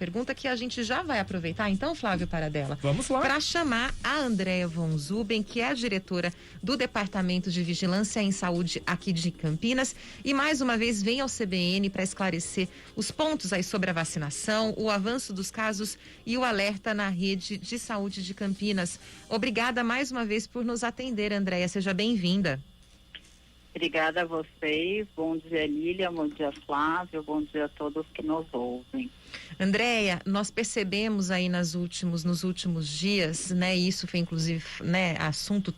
pergunta que a gente já vai aproveitar, então, Flávio Paradella. Vamos lá. Para chamar a Andréia von Zuben, que é a diretora do Departamento de Vigilância em Saúde aqui de Campinas. E mais uma vez vem ao CBN para esclarecer os pontos aí sobre a vacinação, o avanço dos casos e o alerta na rede de saúde de Campinas. Obrigada mais uma vez por nos atender, Andréia. Seja bem-vinda. Obrigada a vocês. Bom dia, Lília. Bom dia, Flávio. Bom dia a todos que nos ouvem. Andréia, nós percebemos aí nos últimos dias, né, isso foi inclusive, né,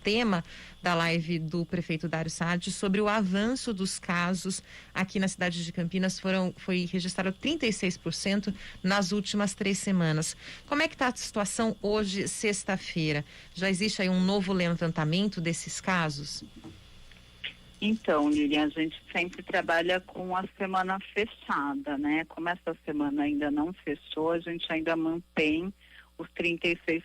tema da live do prefeito Dário Saad sobre o avanço dos casos aqui na cidade de Campinas. Foi registrado 36% nas últimas 3 semanas. Como é que está a situação hoje, sexta-feira? Já existe aí um novo levantamento desses casos? Então, Lilian, a gente sempre trabalha com a semana fechada, né? Como essa semana ainda não fechou, a gente ainda mantém os 36%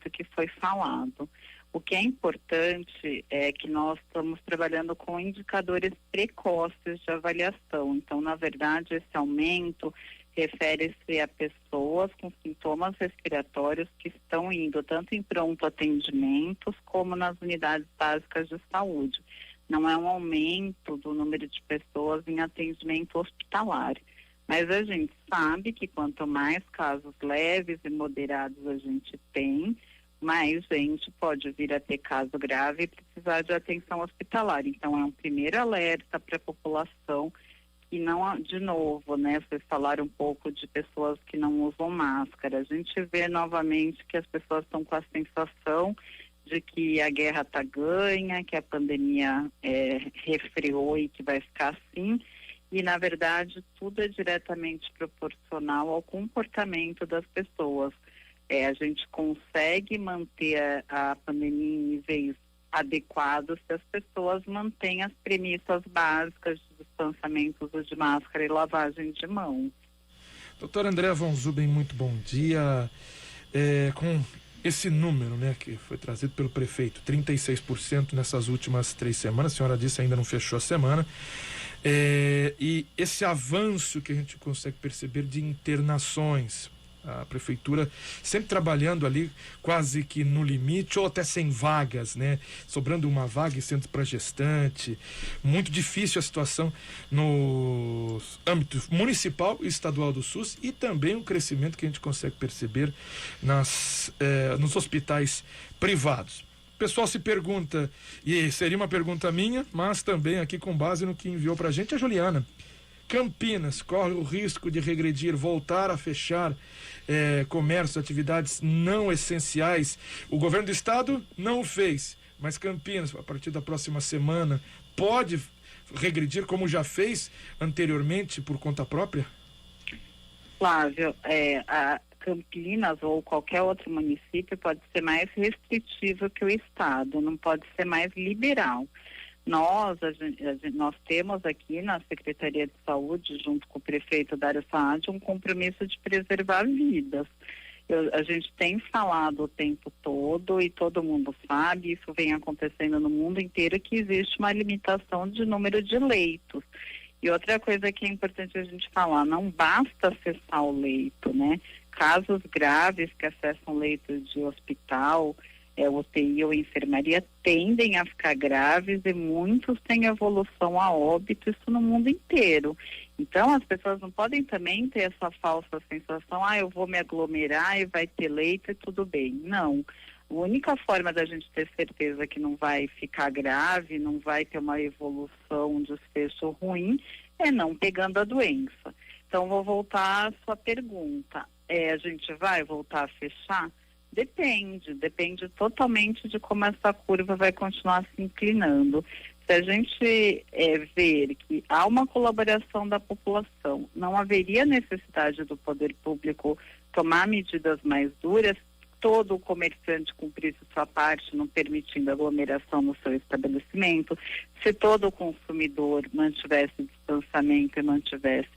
que foi falado. O que é importante é que nós estamos trabalhando com indicadores precoces de avaliação. Então, na verdade, esse aumento refere-se a pessoas com sintomas respiratórios que estão indo tanto em pronto atendimentos como nas unidades básicas de saúde. Não é um aumento do número de pessoas em atendimento hospitalar. Mas a gente sabe que quanto mais casos leves e moderados a gente tem, mais gente pode vir a ter caso grave e precisar de atenção hospitalar. Então, é um primeiro alerta para a população que não, de novo, né, vocês falaram um pouco de pessoas que não usam máscara. A gente vê novamente que as pessoas estão com a sensação de que a guerra está ganha, que a pandemia refreou e que vai ficar assim, e na verdade tudo é diretamente proporcional ao comportamento das pessoas. A gente consegue manter a pandemia em níveis adequados se as pessoas mantêm as premissas básicas de distanciamento, uso de máscara e lavagem de mãos. Doutora Andréia von Zuben, muito bom dia. Com esse número, né, que foi trazido pelo prefeito, 36% nessas últimas 3 semanas, a senhora disse ainda não fechou a semana, e esse avanço que a gente consegue perceber de internações, a prefeitura sempre trabalhando ali quase que no limite ou até sem vagas, né? Sobrando uma vaga e sendo para gestante. Muito difícil a situação no âmbito municipal e estadual do SUS e também o crescimento que a gente consegue perceber nos hospitais privados. O pessoal se pergunta, e seria uma pergunta minha, mas também aqui com base no que enviou para a gente a Juliana. Campinas corre o risco de regredir, voltar a fechar comércio, atividades não essenciais. O governo do estado não o fez, mas Campinas, a partir da próxima semana, pode regredir como já fez anteriormente por conta própria? Flávio, a Campinas ou qualquer outro município pode ser mais restritivo que o estado, não pode ser mais liberal. Nós temos aqui na Secretaria de Saúde, junto com o prefeito Dário Saad, um compromisso de preservar vidas. A gente tem falado o tempo todo e todo mundo sabe, isso vem acontecendo no mundo inteiro, que existe uma limitação de número de leitos. E outra coisa que é importante a gente falar, não basta acessar o leito, né? Casos graves que acessam leitos de hospital, UTI ou enfermaria, tendem a ficar graves e muitos têm evolução a óbito, isso no mundo inteiro. Então, as pessoas não podem também ter essa falsa sensação, eu vou me aglomerar e vai ter leito e tudo bem. Não. A única forma da gente ter certeza que não vai ficar grave, não vai ter uma evolução, um desfecho ruim, é não pegando a doença. Então, vou voltar à sua pergunta. A gente vai voltar a fechar? Depende totalmente de como essa curva vai continuar se inclinando. Se a gente ver que há uma colaboração da população, não haveria necessidade do poder público tomar medidas mais duras, todo o comerciante cumprisse sua parte, não permitindo aglomeração no seu estabelecimento, se todo o consumidor mantivesse distanciamento e mantivesse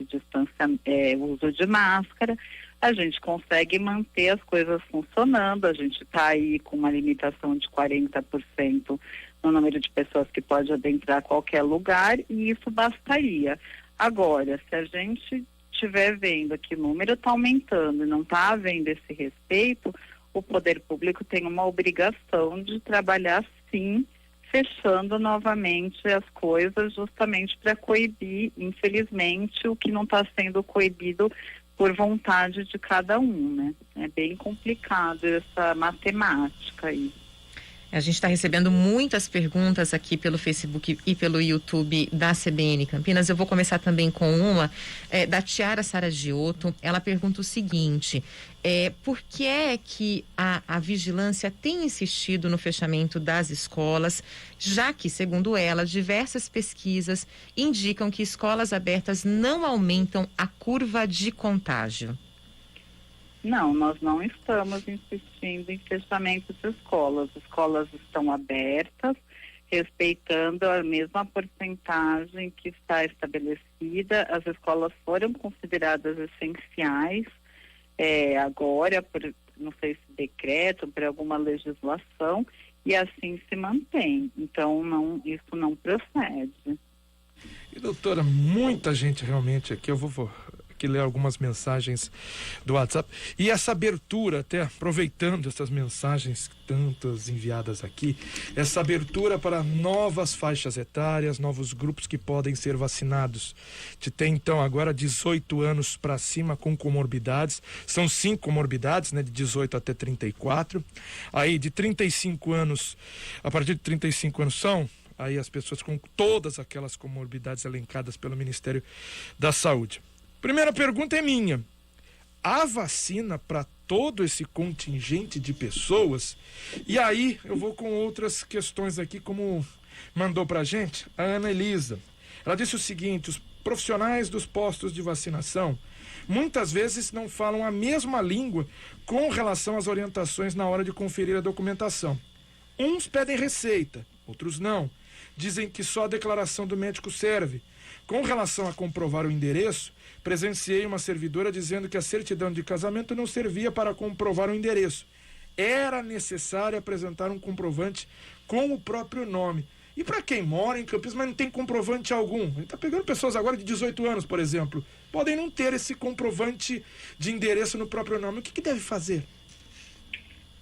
uso de máscara, a gente consegue manter as coisas funcionando. A gente está aí com uma limitação de 40% no número de pessoas que pode adentrar qualquer lugar e isso bastaria. Agora, se a gente estiver vendo que o número está aumentando e não está havendo esse respeito, o poder público tem uma obrigação de trabalhar, sim, fechando novamente as coisas, justamente para coibir, infelizmente, o que não está sendo coibido por vontade de cada um, né? É bem complicado essa matemática aí. A gente está recebendo muitas perguntas aqui pelo Facebook e pelo YouTube da CBN Campinas. Eu vou começar também com uma da Tiara Saragiotto. Ela pergunta o seguinte: por que é que a vigilância tem insistido no fechamento das escolas, já que, segundo ela, diversas pesquisas indicam que escolas abertas não aumentam a curva de contágio? Não, nós não estamos insistindo em fechamento de escolas. As escolas estão abertas, respeitando a mesma porcentagem que está estabelecida. As escolas foram consideradas essenciais agora, por, não sei se decreto, por alguma legislação, e assim se mantém. Então, isso não procede. E, doutora, muita gente realmente aqui, eu vou aqui ler algumas mensagens do WhatsApp, e essa abertura, até aproveitando essas mensagens tantas enviadas aqui, essa abertura para novas faixas etárias, novos grupos que podem ser vacinados. Te tem então agora 18 anos para cima com comorbidades, são 5 comorbidades, né, de 18 até 34, aí de 35 anos, a partir de 35 anos são aí as pessoas com todas aquelas comorbidades elencadas pelo Ministério da Saúde. Primeira pergunta é minha: há vacina para todo esse contingente de pessoas? E aí eu vou com outras questões aqui, como mandou pra gente a Ana Elisa. Ela disse o seguinte: os profissionais dos postos de vacinação muitas vezes não falam a mesma língua com relação às orientações na hora de conferir a documentação. Uns pedem receita, outros não. Dizem que só a declaração do médico serve. Com relação a comprovar o endereço, presenciei uma servidora dizendo que a certidão de casamento não servia para comprovar o endereço. Era necessário apresentar um comprovante com o próprio nome. E para quem mora em Campinas, mas não tem comprovante algum? A gente está pegando pessoas agora de 18 anos, por exemplo. Podem não ter esse comprovante de endereço no próprio nome. O que deve fazer?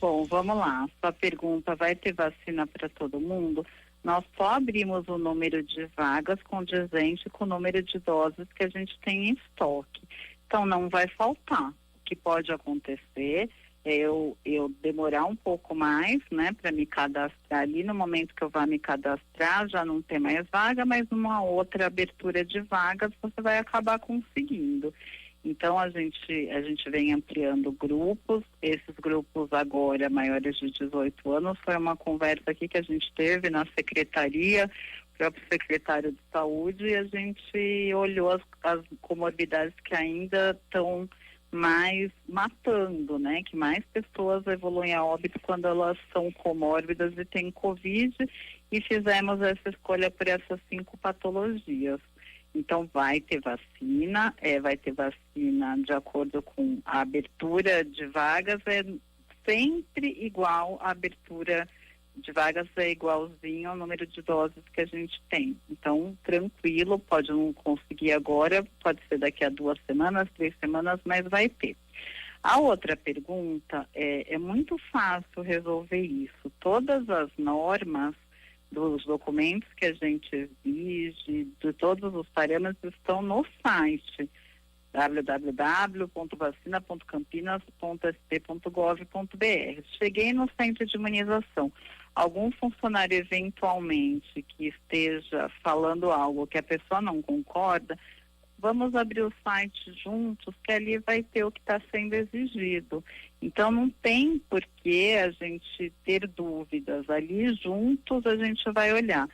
Bom, vamos lá. Sua pergunta: vai ter vacina para todo mundo? Nós só abrimos o número de vagas condizente com o número de doses que a gente tem em estoque. Então, não vai faltar. O que pode acontecer é eu demorar um pouco mais, né, para me cadastrar ali. No momento que eu vá me cadastrar, já não tem mais vaga, mas numa outra abertura de vagas você vai acabar conseguindo. Então, a gente vem ampliando grupos. Esses grupos agora, maiores de 18 anos, foi uma conversa aqui que a gente teve na secretaria, o próprio secretário de saúde, e a gente olhou as comorbidades que ainda estão mais matando, né? Que mais pessoas evoluem a óbito quando elas são comórbidas e têm Covid, e fizemos essa escolha por essas 5 patologias. Então, vai ter vacina de acordo com a abertura de vagas, é sempre igual, a abertura de vagas é igualzinho ao número de doses que a gente tem. Então, tranquilo, pode não conseguir agora, pode ser daqui a 2 semanas, 3 semanas, mas vai ter. A outra pergunta é muito fácil resolver isso. Todas as normas dos documentos que a gente exige, de todos os parâmetros, estão no site www.vacina.campinas.sp.gov.br. Cheguei no centro de imunização. Algum funcionário eventualmente que esteja falando algo que a pessoa não concorda, vamos abrir o site juntos, que ali vai ter o que está sendo exigido. Então, não tem por que a gente ter dúvidas. Ali juntos a gente vai olhar.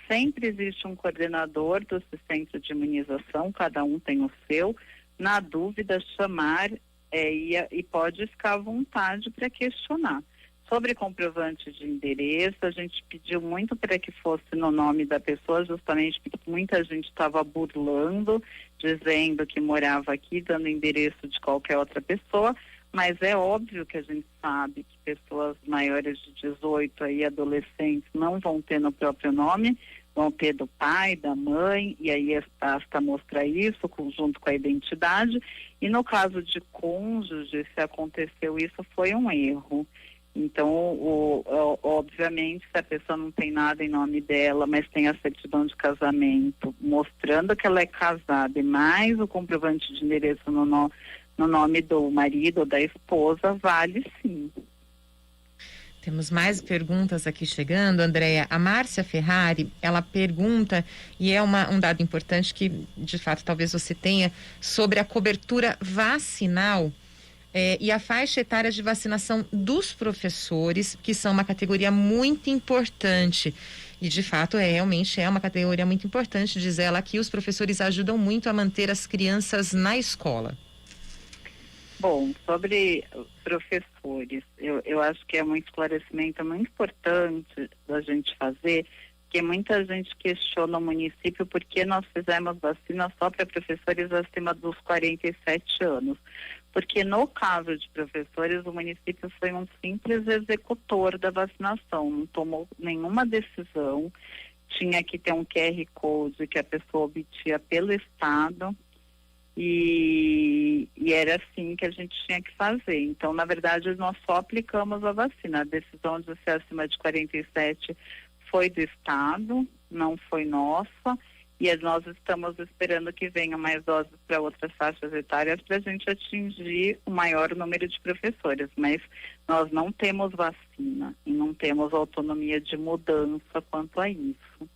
Sempre existe um coordenador do centro de imunização, cada um tem o seu. Na dúvida, chamar e pode ficar à vontade para questionar. Sobre comprovante de endereço, a gente pediu muito para que fosse no nome da pessoa, justamente porque muita gente estava burlando, dizendo que morava aqui, dando endereço de qualquer outra pessoa, mas é óbvio que a gente sabe que pessoas maiores de 18 aí, adolescentes, não vão ter no próprio nome, vão ter do pai, da mãe, e aí a asta mostra isso junto com a identidade. E no caso de cônjuge, se aconteceu isso, foi um erro. Então, obviamente, se a pessoa não tem nada em nome dela, mas tem a certidão de casamento, mostrando que ela é casada, e mais o comprovante de endereço no nome do marido ou da esposa, vale sim. Temos mais perguntas aqui chegando, Andréia. A Márcia Ferrari, ela pergunta, e é um dado importante que, de fato, talvez você tenha, sobre a cobertura vacinal e a faixa etária de vacinação dos professores, que são uma categoria muito importante. E, de fato, realmente é uma categoria muito importante, diz ela, que os professores ajudam muito a manter as crianças na escola. Bom, sobre professores, eu acho que é um esclarecimento muito importante da gente fazer, porque muita gente questiona o município porque nós fizemos vacina só para professores acima dos 47 anos. Porque no caso de professores, o município foi um simples executor da vacinação, não tomou nenhuma decisão, tinha que ter um QR Code que a pessoa obtinha pelo Estado, e era assim que a gente tinha que fazer. Então, na verdade, nós só aplicamos a vacina. A decisão de ser acima de 47 foi do Estado, não foi nossa, e nós estamos esperando que venham mais doses para outras faixas etárias para a gente atingir o maior número de professores, mas nós não temos vacina e não temos autonomia de mudança quanto a isso.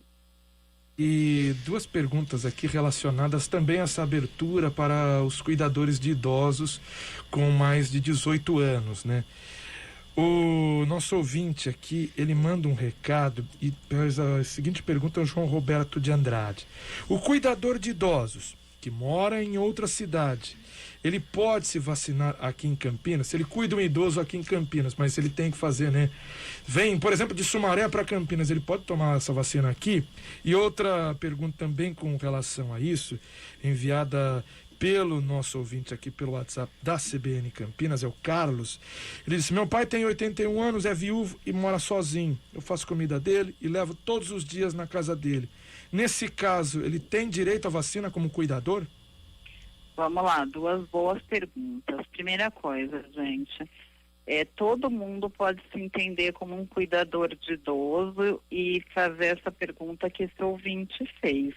E duas perguntas aqui relacionadas também a essa abertura para os cuidadores de idosos com mais de 18 anos, né? O nosso ouvinte aqui, ele manda um recado e faz a seguinte pergunta ao João Roberto de Andrade. O cuidador de idosos que mora em outra cidade, ele pode se vacinar aqui em Campinas? Ele cuida um idoso aqui em Campinas, mas ele tem que fazer, né? Vem, por exemplo, de Sumaré para Campinas, ele pode tomar essa vacina aqui? E outra pergunta também com relação a isso, enviada pelo nosso ouvinte aqui pelo WhatsApp da CBN Campinas, é o Carlos. Ele disse: meu pai tem 81 anos, é viúvo e mora sozinho. Eu faço comida dele e levo todos os dias na casa dele. Nesse caso, ele tem direito à vacina como cuidador? Vamos lá, duas boas perguntas. Primeira coisa, gente, todo mundo pode se entender como um cuidador de idoso e fazer essa pergunta que esse ouvinte fez.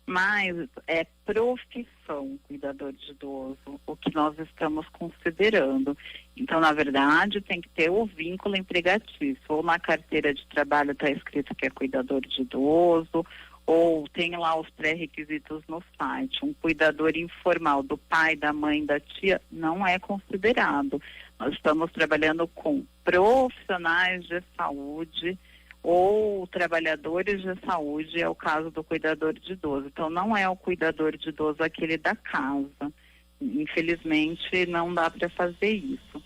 Mas é profissão cuidador de idoso, o que nós estamos considerando. Então, na verdade, tem que ter o vínculo empregatício. Ou na carteira de trabalho está escrito que é cuidador de idoso, ou tem lá os pré-requisitos no site. Um cuidador informal do pai, da mãe, da tia, não é considerado. Nós estamos trabalhando com profissionais de saúde ou trabalhadores de saúde, é o caso do cuidador de idoso. Então, não é o cuidador de idoso aquele da casa. Infelizmente, não dá para fazer isso.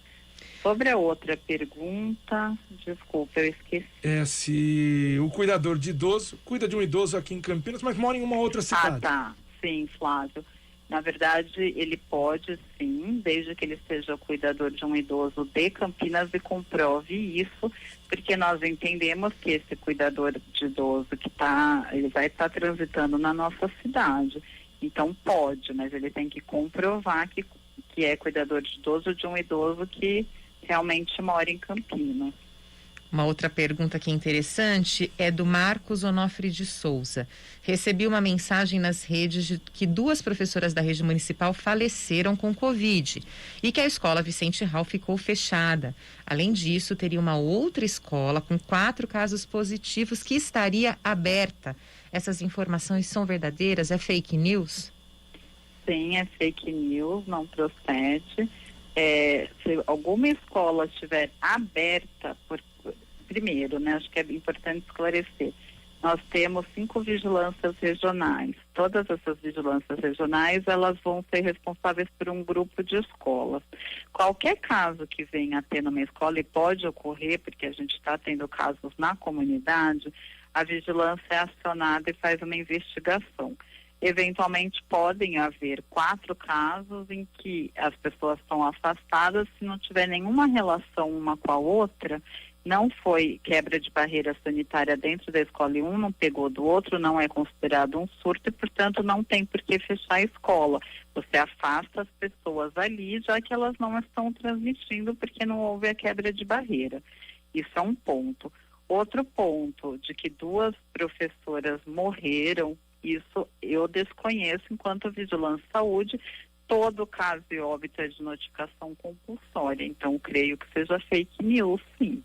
Sobre a outra pergunta, desculpa, eu esqueci. Se o cuidador de idoso cuida de um idoso aqui em Campinas, mas mora em uma outra cidade. Ah, tá. Sim, Flávio. Na verdade, ele pode sim, desde que ele seja cuidador de um idoso de Campinas e comprove isso, porque nós entendemos que esse cuidador de idoso ele vai estar transitando na nossa cidade. Então pode, mas ele tem que comprovar que é cuidador de idoso de um idoso que realmente mora em Campinas. Uma outra pergunta que é interessante é do Marcos Onofre de Souza. Recebi uma mensagem nas redes de que 2 professoras da rede municipal faleceram com Covid e que a escola Vicente Hall ficou fechada. Além disso, teria uma outra escola com 4 casos positivos que estaria aberta. Essas informações são verdadeiras? É fake news? Sim, é fake news, não procede. Se alguma escola estiver aberta, primeiro, né, acho que é importante esclarecer, nós temos 5 vigilâncias regionais. Todas essas vigilâncias regionais, elas vão ser responsáveis por um grupo de escolas. Qualquer caso que venha a ter numa escola, e pode ocorrer, porque a gente está tendo casos na comunidade, a vigilância é acionada e faz uma investigação. Eventualmente podem haver 4 casos em que as pessoas estão afastadas, se não tiver nenhuma relação uma com a outra, não foi quebra de barreira sanitária dentro da escola e um não pegou do outro, não é considerado um surto e, portanto, não tem por que fechar a escola. Você afasta as pessoas ali, já que elas não estão transmitindo porque não houve a quebra de barreira. Isso é um ponto. Outro ponto, de que 2 professoras morreram, isso eu desconheço enquanto Vigilância Saúde. Todo caso de óbito é de notificação compulsória, então creio que seja fake news, sim.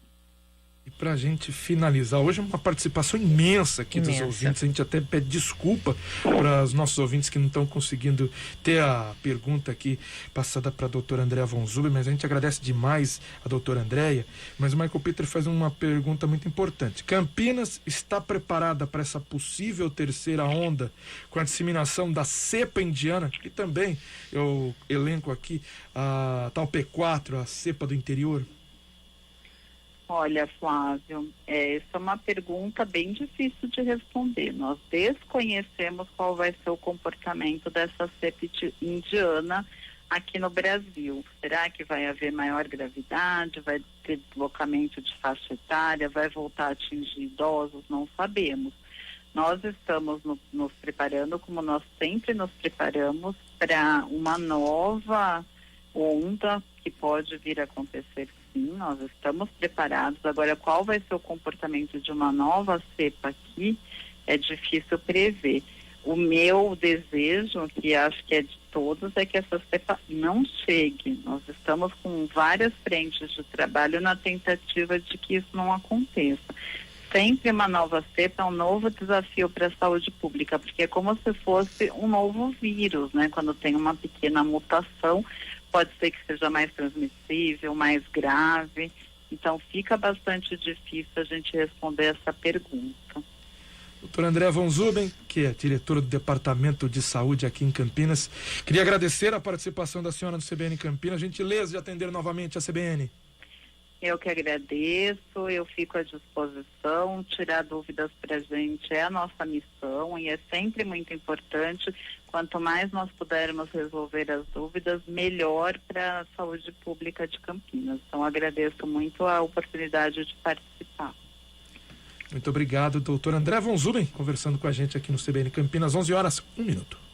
E para a gente finalizar, hoje é uma participação imensa aqui dos ouvintes, a gente até pede desculpa para os nossos ouvintes que não estão conseguindo ter a pergunta aqui passada para a doutora Andréa Von Zuben, mas a gente agradece demais a doutora Andréia, mas o Michael Peter faz uma pergunta muito importante. Campinas está preparada para essa possível terceira onda com a disseminação da cepa indiana, que também eu elenco aqui a tal P4, a cepa do interior? Olha, Flávio, essa é uma pergunta bem difícil de responder. Nós desconhecemos qual vai ser o comportamento dessa cepa indiana aqui no Brasil. Será que vai haver maior gravidade? Vai ter deslocamento de faixa etária? Vai voltar a atingir idosos? Não sabemos. Nós estamos nos preparando, como nós sempre nos preparamos, para uma nova onda que pode vir a acontecer. Sim, nós estamos preparados. Agora, qual vai ser o comportamento de uma nova cepa aqui, é difícil prever. O meu desejo, que acho que é de todos, é que essa cepa não chegue. Nós estamos com várias frentes de trabalho na tentativa de que isso não aconteça. Sempre uma nova cepa é um novo desafio para a saúde pública, porque é como se fosse um novo vírus, né? Quando tem uma pequena mutação, pode ser que seja mais transmissível, mais grave. Então, fica bastante difícil a gente responder essa pergunta. Doutora Andréa Von Zuben, que é diretora do Departamento de Saúde aqui em Campinas, queria agradecer a participação da senhora no CBN Campinas, gentileza de atender novamente a CBN. Eu que agradeço, eu fico à disposição. Tirar dúvidas para a gente é a nossa missão e é sempre muito importante. Quanto mais nós pudermos resolver as dúvidas, melhor para a saúde pública de Campinas. Então, agradeço muito a oportunidade de participar. Muito obrigado, doutora Andréa Von Zuben, conversando com a gente aqui no CBN Campinas, 11 horas, 1 minuto.